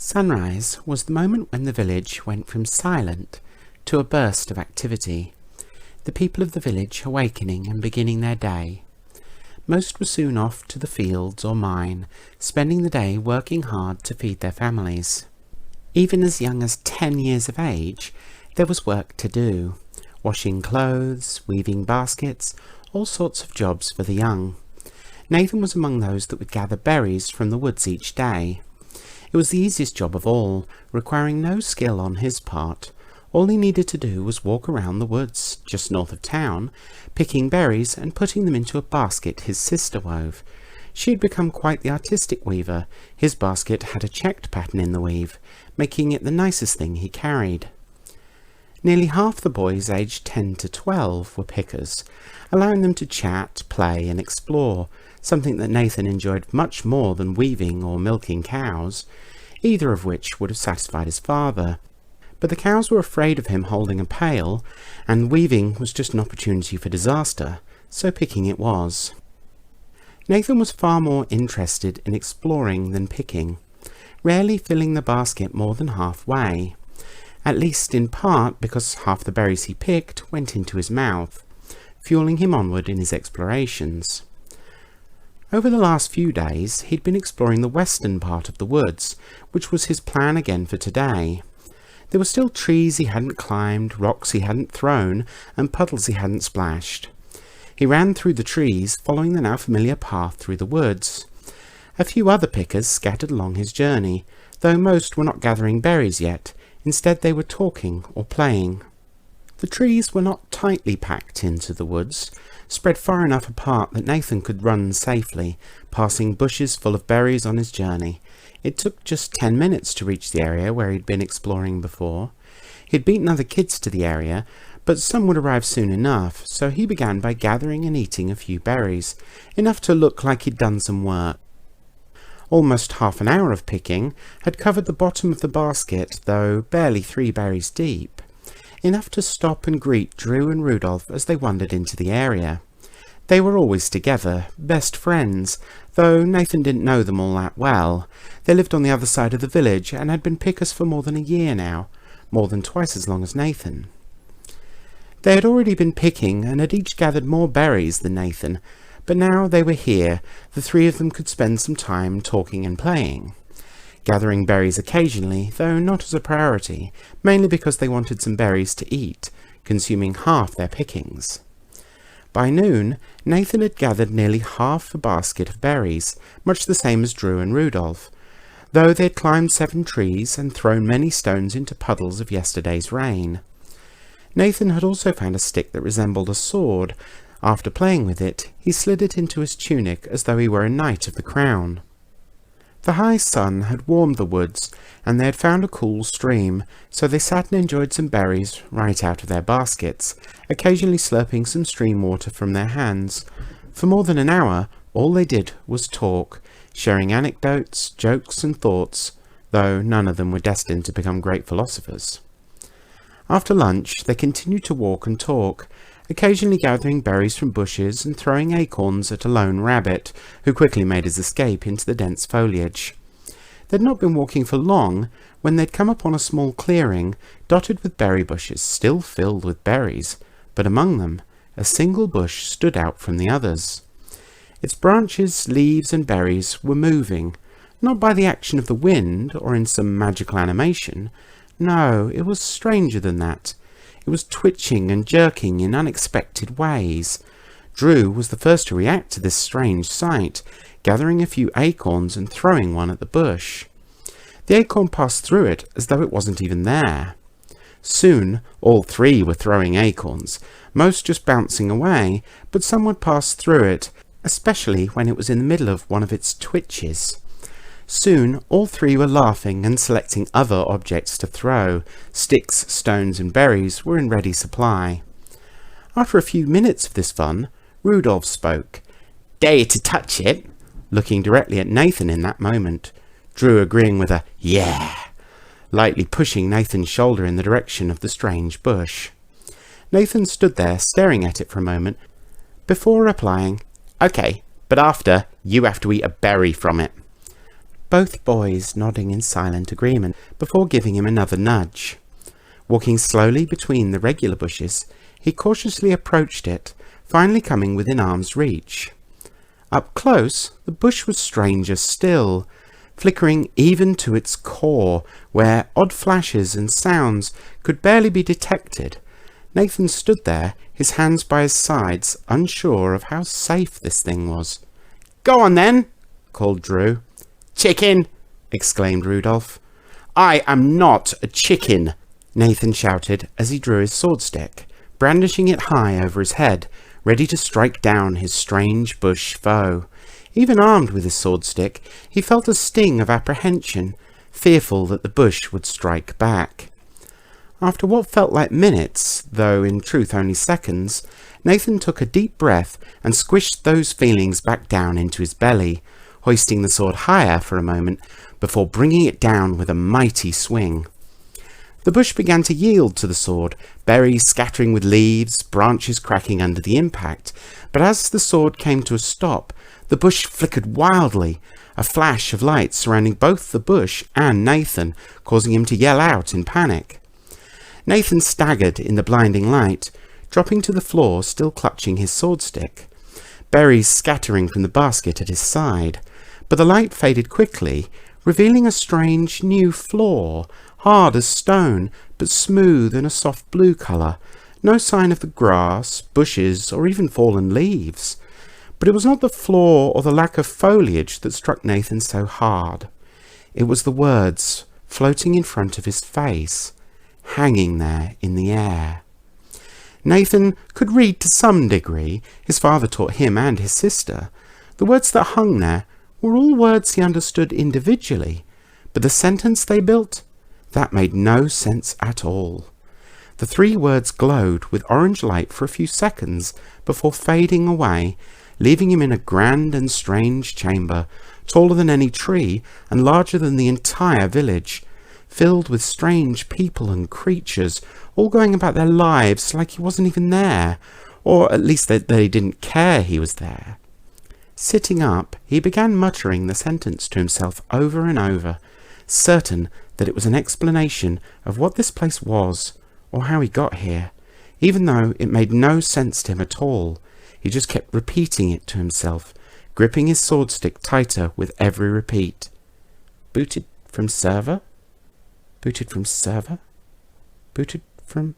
Sunrise was the moment when the village went from silent to a burst of activity, the people of the village awakening and beginning their day. Most were soon off to the fields or mine, spending the day working hard to feed their families. Even as young as 10 years of age, there was work to do, washing clothes, weaving baskets, all sorts of jobs for the young. Nathan was among those that would gather berries from the woods each day. It was the easiest job of all, requiring no skill on his part. All he needed to do was walk around the woods, just north of town, picking berries and putting them into a basket his sister wove. She had become quite the artistic weaver. His basket had a checked pattern in the weave, making it the nicest thing he carried. Nearly half the boys aged 10 to 12 were pickers, allowing them to chat, play and explore, something that Nathan enjoyed much more than weaving or milking cows, either of which would have satisfied his father. But the cows were afraid of him holding a pail, and weaving was just an opportunity for disaster, so picking it was. Nathan was far more interested in exploring than picking, rarely filling the basket more than halfway, at least in part because half the berries he picked went into his mouth, fueling him onward in his explorations. Over the last few days he'd been exploring the western part of the woods, which was his plan again for today. There were still trees he hadn't climbed, rocks he hadn't thrown, and puddles he hadn't splashed. He ran through the trees, following the now familiar path through the woods. A few other pickers scattered along his journey, though most were not gathering berries yet. Instead they were talking or playing. The trees were not tightly packed into the woods, spread far enough apart that Nathan could run safely, passing bushes full of berries on his journey. It took just 10 minutes to reach the area where he'd been exploring before. He'd beaten other kids to the area, but some would arrive soon enough, so he began by gathering and eating a few berries, enough to look like he'd done some work. Almost half an hour of picking had covered the bottom of the basket, though barely 3 berries deep, enough to stop and greet Drew and Rudolph as they wandered into the area. They were always together, best friends, though Nathan didn't know them all that well. They lived on the other side of the village and had been pickers for more than a year now, more than twice as long as Nathan. They had already been picking and had each gathered more berries than Nathan, but now they were here. The 3 of them could spend some time talking and playing, gathering berries occasionally, though not as a priority, mainly because they wanted some berries to eat, consuming half their pickings. By noon, Nathan had gathered nearly half a basket of berries, much the same as Drew and Rudolph, though they had climbed 7 trees and thrown many stones into puddles of yesterday's rain. Nathan had also found a stick that resembled a sword. After playing with it, he slid it into his tunic as though he were a knight of the crown. The high sun had warmed the woods, and they had found a cool stream, so they sat and enjoyed some berries right out of their baskets, occasionally slurping some stream water from their hands. For more than an hour, all they did was talk, sharing anecdotes, jokes and thoughts, though none of them were destined to become great philosophers. After lunch, they continued to walk and talk, occasionally gathering berries from bushes and throwing acorns at a lone rabbit, who quickly made his escape into the dense foliage. They'd not been walking for long when they'd come upon a small clearing, dotted with berry bushes, still filled with berries, but among them a single bush stood out from the others. Its branches, leaves and berries were moving, not by the action of the wind or in some magical animation. No, it was stranger than that. It was twitching and jerking in unexpected ways. Drew was the first to react to this strange sight, gathering a few acorns and throwing one at the bush. The acorn passed through it as though it wasn't even there. Soon all 3 were throwing acorns, most just bouncing away, but some would pass through it, especially when it was in the middle of one of its twitches. Soon all 3 were laughing and selecting other objects to throw. Sticks, stones and berries were in ready supply. After a few minutes of this fun, Rudolph spoke. "Dare to touch it?" looking directly at Nathan in that moment. Drew agreeing with a "yeah," lightly pushing Nathan's shoulder in the direction of the strange bush. Nathan stood there staring at it for a moment, before replying, "Okay, but after, you have to eat a berry from it." both boys nodding in silent agreement before giving him another nudge. Walking slowly between the regular bushes, he cautiously approached it, finally coming within arm's reach. Up close, the bush was stranger still, flickering even to its core, where odd flashes and sounds could barely be detected. Nathan stood there, his hands by his sides, unsure of how safe this thing was. "Go on then," called Drew. "Chicken!" exclaimed Rudolph. "I am not a chicken," Nathan shouted as he drew his sword stick, brandishing it high over his head, ready to strike down his strange bush foe. Even armed with his sword stick, he felt a sting of apprehension, fearful that the bush would strike back. After what felt like minutes, though in truth only seconds, Nathan took a deep breath and squished those feelings back down into his belly, hoisting the sword higher for a moment before bringing it down with a mighty swing. The bush began to yield to the sword, berries scattering with leaves, branches cracking under the impact, but as the sword came to a stop, the bush flickered wildly, a flash of light surrounding both the bush and Nathan, causing him to yell out in panic. Nathan staggered in the blinding light, dropping to the floor, still clutching his sword stick, berries scattering from the basket at his side. But the light faded quickly, revealing a strange new floor, hard as stone, but smooth in a soft blue colour. No sign of the grass, bushes, or even fallen leaves. But it was not the floor or the lack of foliage that struck Nathan so hard. It was the words floating in front of his face, hanging there in the air. Nathan could read to some degree. His father taught him and his sister. The words that hung there were all words he understood individually, but the sentence they built, that made no sense at all. The three words glowed with orange light for a few seconds before fading away, leaving him in a grand and strange chamber, taller than any tree and larger than the entire village, filled with strange people and creatures, all going about their lives like he wasn't even there, or at least that they didn't care he was there. Sitting up, he began muttering the sentence to himself over and over, certain that it was an explanation of what this place was, or how he got here, even though it made no sense to him at all. He just kept repeating it to himself, gripping his sword stick tighter with every repeat. Booted from server? Booted from server? Booted from